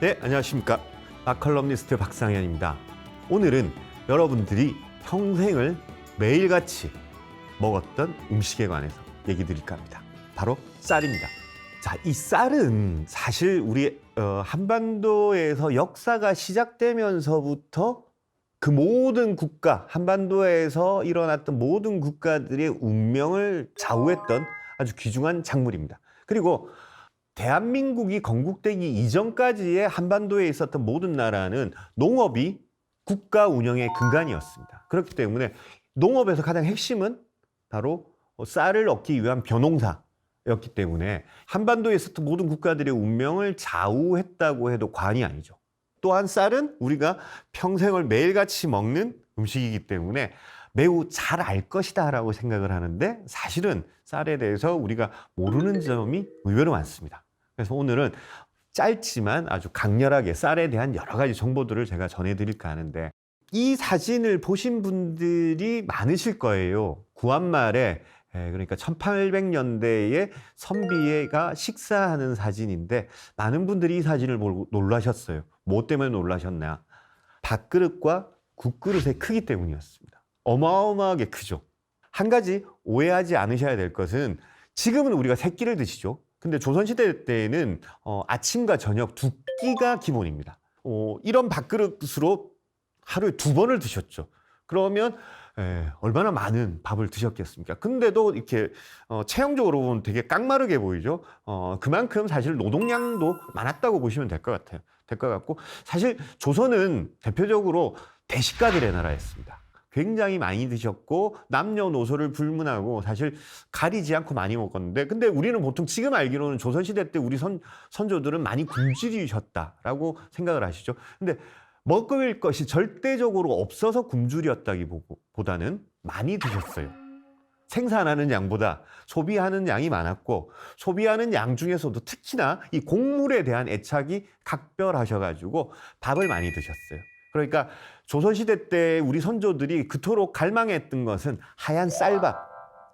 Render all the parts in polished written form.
네, 안녕하십니까. 마컬럼니스트 박상현입니다. 오늘은 여러분들이 평생을 매일같이 먹었던 음식에 관해서 얘기 드릴까 합니다. 바로 쌀입니다. 자, 이 쌀은 사실 우리 한반도에서 역사가 시작되면서부터 그 모든 국가, 한반도에서 일어났던 모든 국가들의 운명을 좌우했던 아주 귀중한 작물입니다. 그리고 대한민국이 건국되기 이전까지의 한반도에 있었던 모든 나라는 농업이 국가 운영의 근간이었습니다. 그렇기 때문에 농업에서 가장 핵심은 바로 쌀을 얻기 위한 벼농사였기 때문에 한반도에 있었던 모든 국가들의 운명을 좌우했다고 해도 과언이 아니죠. 또한 쌀은 우리가 평생을 매일같이 먹는 음식이기 때문에 매우 잘 알 것이다 라고 생각을 하는데 사실은 쌀에 대해서 우리가 모르는 점이 의외로 많습니다. 그래서 오늘은 짧지만 아주 강렬하게 쌀에 대한 여러 가지 정보들을 제가 전해드릴까 하는데, 이 사진을 보신 분들이 많으실 거예요. 구한말에, 그러니까 1800년대에 선비가 식사하는 사진인데 많은 분들이 이 사진을 보고 놀라셨어요. 뭐 때문에 놀라셨나? 밥그릇과 국그릇의 크기 때문이었습니다. 어마어마하게 크죠. 한 가지 오해하지 않으셔야 될 것은, 지금은 우리가 세 끼를 드시죠. 근데 조선시대 때에는 아침과 저녁 두 끼가 기본입니다. 이런 밥그릇으로 하루에 2번을 드셨죠. 그러면 얼마나 많은 밥을 드셨겠습니까? 근데도 이렇게 체형적으로 보면 되게 깡마르게 보이죠. 그만큼 사실 노동량도 많았다고 보시면 될 것 같아요. 될 것 같고, 사실 조선은 대표적으로 대식가들의 나라였습니다. 굉장히 많이 드셨고 남녀노소를 불문하고 사실 가리지 않고 많이 먹었는데, 근데 우리는 보통 지금 알기로는 조선시대 때 우리 선조들은 많이 굶주리셨다라고 생각을 하시죠. 근데 먹을 것이 절대적으로 없어서 굶주렸다기보다는 많이 드셨어요. 생산하는 양보다 소비하는 양이 많았고, 소비하는 양 중에서도 특히나 이 곡물에 대한 애착이 각별하셔가지고 밥을 많이 드셨어요. 그러니까 조선시대 때 우리 선조들이 그토록 갈망했던 것은 하얀 쌀밥.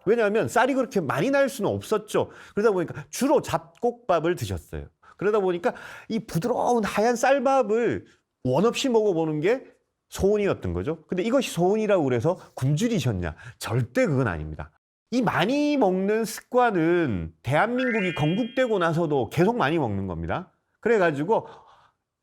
왜냐하면 쌀이 그렇게 많이 날 수는 없었죠. 그러다 보니까 주로 잡곡밥을 드셨어요. 그러다 보니까 이 부드러운 하얀 쌀밥을 원 없이 먹어보는 게 소원이었던 거죠. 근데 이것이 소원이라고 그래서 굶주리셨냐? 절대 그건 아닙니다. 이 많이 먹는 습관은 대한민국이 건국되고 나서도 계속 많이 먹는 겁니다. 그래가지고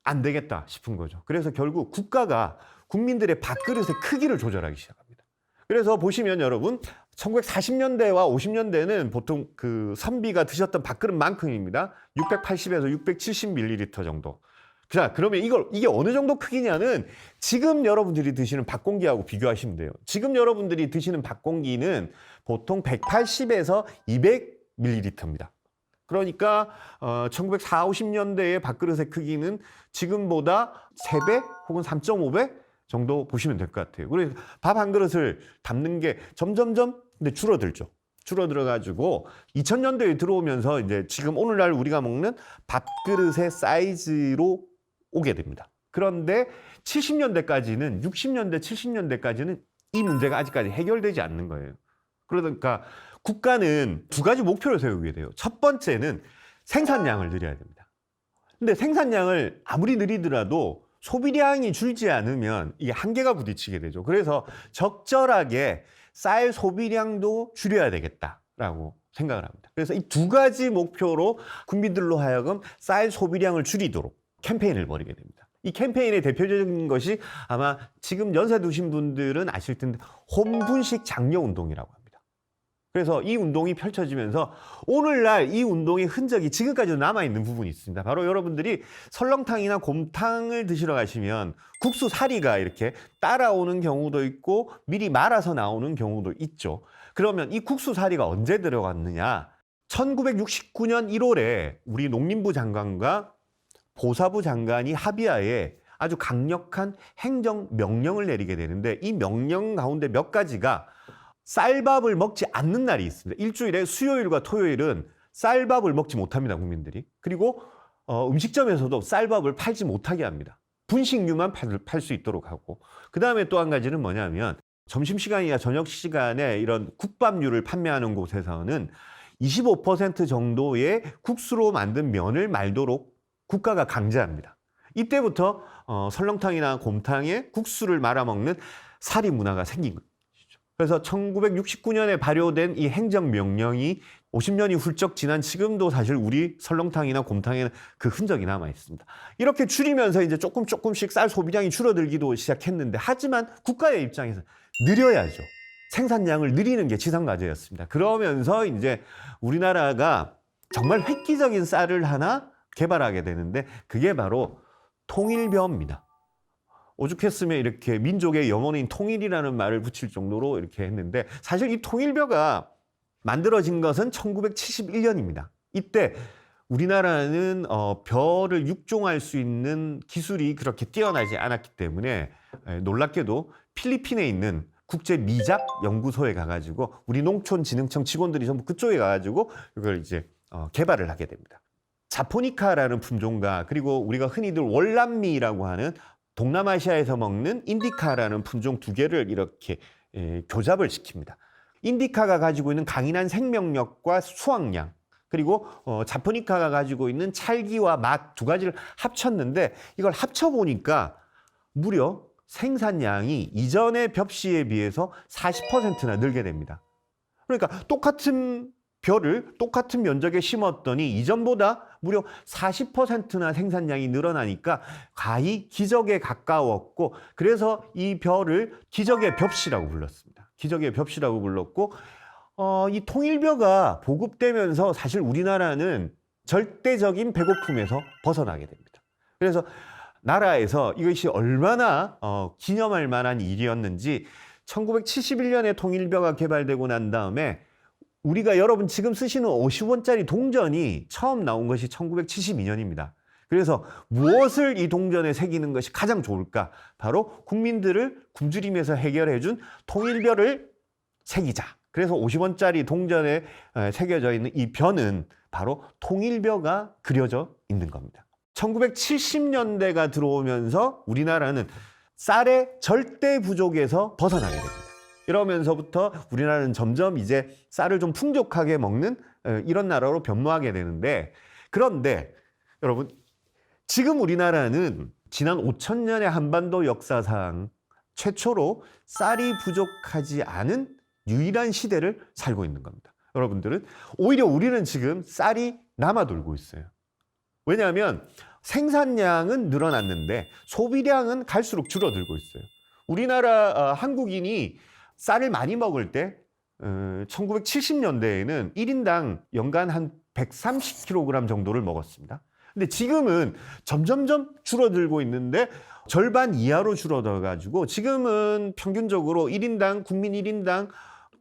안 되겠다 싶은 거죠. 그래서 결국 국가가 국민들의 밥그릇의 크기를 조절하기 시작합니다. 그래서 보시면 여러분, 1940년대와 50년대는 보통 그 선비가 드셨던 밥그릇만큼입니다. 680에서 670ml 정도. 자, 그러면 이게 어느 정도 크기냐는 지금 여러분들이 드시는 밥공기하고 비교하시면 돼요. 지금 여러분들이 드시는 밥공기는 보통 180에서 200ml입니다. 그러니까 1940, 50년대의 밥그릇의 크기는 지금보다 3배 혹은 3.5배 정도 보시면 될 것 같아요. 그래서 밥 한 그릇을 담는 게 점점점 근데 줄어들죠. 줄어들어가지고 2000년대에 들어오면서 이제 지금 오늘날 우리가 먹는 밥그릇의 사이즈로 오게 됩니다. 그런데 70년대까지는 60년대, 70년대까지는 이 문제가 아직까지 해결되지 않는 거예요. 그러니까 국가는 두 가지 목표를 세우게 돼요. 첫 번째는 생산량을 늘려야 됩니다. 근데 생산량을 아무리 늘리더라도 소비량이 줄지 않으면 이게 한계가 부딪히게 되죠. 그래서 적절하게 쌀 소비량도 줄여야 되겠다라고 생각을 합니다. 그래서 이 두 가지 목표로 국민들로 하여금 쌀 소비량을 줄이도록 캠페인을 벌이게 됩니다. 이 캠페인의 대표적인 것이 아마 지금 연세 드신 분들은 아실 텐데 혼분식 장려 운동이라고 합니다. 그래서 이 운동이 펼쳐지면서 오늘날 이 운동의 흔적이 지금까지도 남아있는 부분이 있습니다. 바로 여러분들이 설렁탕이나 곰탕을 드시러 가시면 국수 사리가 이렇게 따라오는 경우도 있고 미리 말아서 나오는 경우도 있죠. 그러면 이 국수 사리가 언제 들어갔느냐? 1969년 1월에 우리 농림부 장관과 보사부 장관이 합의하에 아주 강력한 행정 명령을 내리게 되는데, 이 명령 가운데 몇 가지가 쌀밥을 먹지 않는 날이 있습니다. 일주일에 수요일과 토요일은 쌀밥을 먹지 못합니다, 국민들이. 그리고 음식점에서도 쌀밥을 팔지 못하게 합니다. 분식류만 팔 수 있도록 하고, 그 다음에 또 한 가지는 뭐냐면 점심시간이나 저녁시간에 이런 국밥류를 판매하는 곳에서는 25% 정도의 국수로 만든 면을 말도록 국가가 강제합니다. 이때부터 설렁탕이나 곰탕에 국수를 말아먹는 사리 문화가 생긴 것이죠. 그래서 1969년에 발효된 이 행정명령이 50년이 훌쩍 지난 지금도 사실 우리 설렁탕이나 곰탕에는 그 흔적이 남아 있습니다. 이렇게 줄이면서 이제 조금씩 쌀 소비량이 줄어들기도 시작했는데, 하지만 국가의 입장에서 느려야죠. 생산량을 늘리는 게 지상과제였습니다. 그러면서 이제 우리나라가 정말 획기적인 쌀을 하나 개발하게 되는데, 그게 바로 통일벼입니다. 오죽했으면 이렇게 민족의 영혼인 통일이라는 말을 붙일 정도로 이렇게 했는데, 사실 이 통일벼가 만들어진 것은 1971년입니다. 이때 우리나라는 벼를 육종할 수 있는 기술이 그렇게 뛰어나지 않았기 때문에 놀랍게도 필리핀에 있는 국제 미작 연구소에 가가지고 우리 농촌진흥청 직원들이 전부 그쪽에 가가지고 이걸 이제 개발을 하게 됩니다. 자포니카라는 품종과, 그리고 우리가 흔히들 월남미라고 하는 동남아시아에서 먹는 인디카라는 품종 두 개를 이렇게 교잡을 시킵니다. 인디카가 가지고 있는 강인한 생명력과 수확량, 그리고 자포니카가 가지고 있는 찰기와 맛 두 가지를 합쳤는데, 이걸 합쳐보니까 무려 생산량이 이전의 벽시에 비해서 40%나 늘게 됩니다. 그러니까 똑같은 벼를 똑같은 면적에 심었더니 이전보다 무려 40%나 생산량이 늘어나니까 가히 기적에 가까웠고, 그래서 이 벼를 기적의 벽시라고 불렀습니다. 기적의 벽시라고 불렀고, 이 통일벼가 보급되면서 사실 우리나라는 절대적인 배고픔에서 벗어나게 됩니다. 그래서 나라에서 이것이 얼마나 기념할 만한 일이었는지, 1971년에 통일벼가 개발되고 난 다음에 우리가 여러분 지금 쓰시는 50원짜리 동전이 처음 나온 것이 1972년입니다. 그래서 무엇을 이 동전에 새기는 것이 가장 좋을까? 바로 국민들을 굶주림에서 해결해준 통일벼를 새기자. 그래서 50원짜리 동전에 새겨져 있는 이 벼는 바로 통일벼가 그려져 있는 겁니다. 1970년대가 들어오면서 우리나라는 쌀의 절대 부족에서 벗어나게 됩니다. 이러면서부터 우리나라는 점점 이제 쌀을 좀 풍족하게 먹는 이런 나라로 변모하게 되는데, 그런데 여러분, 지금 우리나라는 지난 5,000년의 한반도 역사상 최초로 쌀이 부족하지 않은 유일한 시대를 살고 있는 겁니다. 여러분들은 오히려 우리는 지금 쌀이 남아돌고 있어요. 왜냐하면 생산량은 늘어났는데 소비량은 갈수록 줄어들고 있어요. 우리나라 한국인이 쌀을 많이 먹을 때 1970년대에는 1인당 연간 한 130kg 정도를 먹었습니다. 근데 지금은 점점점 줄어들고 있는데 절반 이하로 줄어들어가지고 지금은 평균적으로 국민 1인당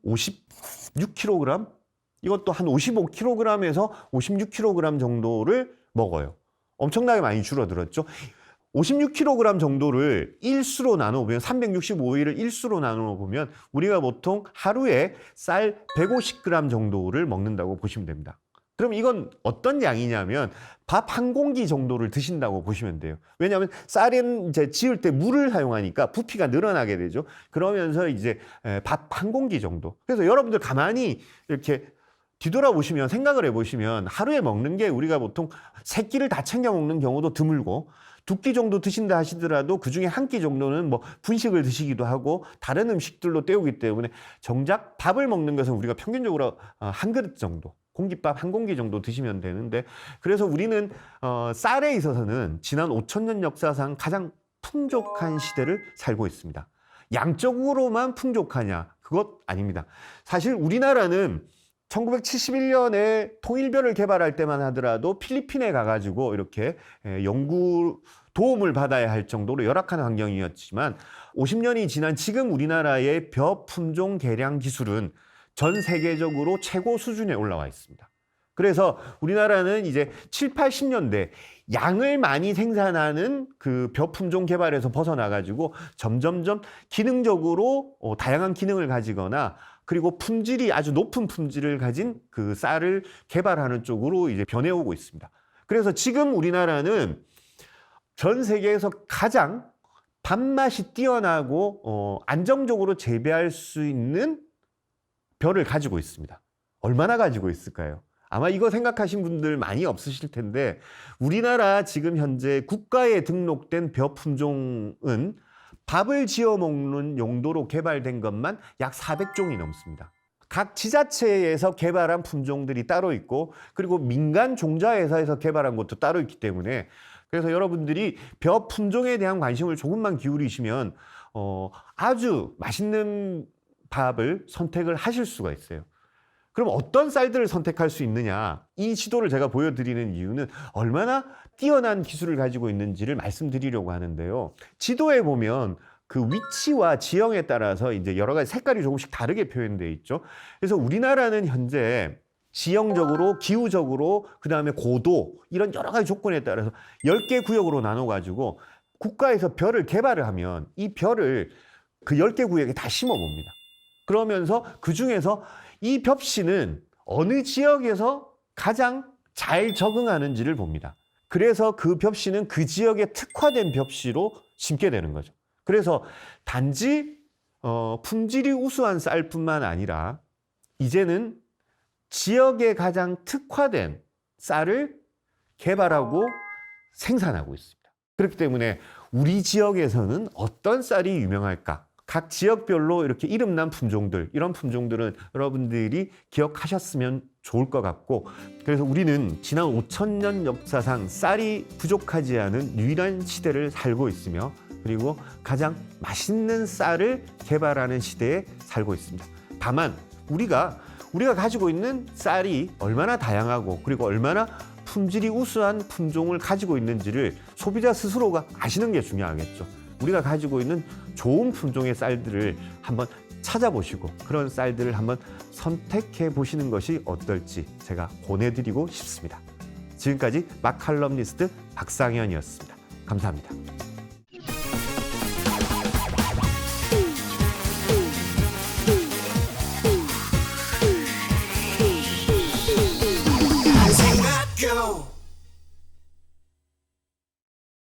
56kg, 이것도 한 55kg에서 56kg 정도를 먹어요. 엄청나게 많이 줄어들었죠. 56kg 정도를 일수로 나눠보면, 365일을 일수로 나눠보면 우리가 보통 하루에 쌀 150g 정도를 먹는다고 보시면 됩니다. 그럼 이건 어떤 양이냐면 밥 한 공기 정도를 드신다고 보시면 돼요. 왜냐하면 쌀은 이제 지을 때 물을 사용하니까 부피가 늘어나게 되죠. 그러면서 이제 밥 한 공기 정도. 그래서 여러분들 가만히 이렇게 뒤돌아보시면, 생각을 해보시면 하루에 먹는 게 우리가 보통 3끼를 다 챙겨 먹는 경우도 드물고, 2끼 정도 드신다 하시더라도 그중에 1끼 정도는 뭐 분식을 드시기도 하고 다른 음식들로 때우기 때문에 정작 밥을 먹는 것은 우리가 평균적으로 한 그릇 정도, 공깃밥 한 공기 정도 드시면 되는데, 그래서 우리는 쌀에 있어서는 지난 5,000년 역사상 가장 풍족한 시대를 살고 있습니다. 양적으로만 풍족하냐? 그것 아닙니다. 사실 우리나라는 1971년에 통일벼를 개발할 때만 하더라도 필리핀에 가가지고 이렇게 연구 도움을 받아야 할 정도로 열악한 환경이었지만, 50년이 지난 지금 우리나라의 벼 품종 개량 기술은 전 세계적으로 최고 수준에 올라와 있습니다. 그래서 우리나라는 이제 7, 80년대 양을 많이 생산하는 그 벼 품종 개발에서 벗어나가지고 점점점 기능적으로 다양한 기능을 가지거나, 그리고 품질이 아주 높은 품질을 가진 그 쌀을 개발하는 쪽으로 이제 변해오고 있습니다. 그래서 지금 우리나라는 전 세계에서 가장 밥맛이 뛰어나고 안정적으로 재배할 수 있는 벼를 가지고 있습니다. 얼마나 가지고 있을까요? 아마 이거 생각하신 분들 많이 없으실 텐데 우리나라 지금 현재 국가에 등록된 벼 품종은 밥을 지어 먹는 용도로 개발된 것만 약 400종이 넘습니다. 각 지자체에서 개발한 품종들이 따로 있고 그리고 민간 종자회사에서 개발한 것도 따로 있기 때문에 그래서 여러분들이 벼 품종에 대한 관심을 조금만 기울이시면 아주 맛있는 밥을 선택을 하실 수가 있어요. 그럼 어떤 쌀들을 선택할 수 있느냐? 이 지도를 제가 보여드리는 이유는 얼마나 뛰어난 기술을 가지고 있는지를 말씀드리려고 하는데요. 지도에 보면 그 위치와 지형에 따라서 이제 여러 가지 색깔이 조금씩 다르게 표현되어 있죠. 그래서 우리나라는 현재 지형적으로, 기후적으로, 그 다음에 고도 이런 여러 가지 조건에 따라서 10개 구역으로 나눠가지고 국가에서 벼를 개발을 하면 이 벼를 그 10개 구역에 다 심어봅니다. 그러면서 그 중에서 이 벽씨는 어느 지역에서 가장 잘 적응하는지를 봅니다. 그래서 그 벽씨는 그 지역에 특화된 벽씨로 심게 되는 거죠. 그래서 단지 품질이 우수한 쌀뿐만 아니라 이제는 지역에 가장 특화된 쌀을 개발하고 생산하고 있습니다. 그렇기 때문에 우리 지역에서는 어떤 쌀이 유명할까? 각 지역별로 이렇게 이름난 품종들, 이런 품종들은 여러분들이 기억하셨으면 좋을 것 같고 그래서 우리는 지난 5,000년 역사상 쌀이 부족하지 않은 유일한 시대를 살고 있으며 그리고 가장 맛있는 쌀을 개발하는 시대에 살고 있습니다. 다만 우리가 가지고 있는 쌀이 얼마나 다양하고 그리고 얼마나 품질이 우수한 품종을 가지고 있는지를 소비자 스스로가 아시는 게 중요하겠죠. 우리가 가지고 있는 좋은 품종의 쌀들을 한번 찾아보시고 그런 쌀들을 한번 선택해 보시는 것이 어떨지 제가 권해드리고 싶습니다. 지금까지 마칼럼니스트 박상현이었습니다. 감사합니다.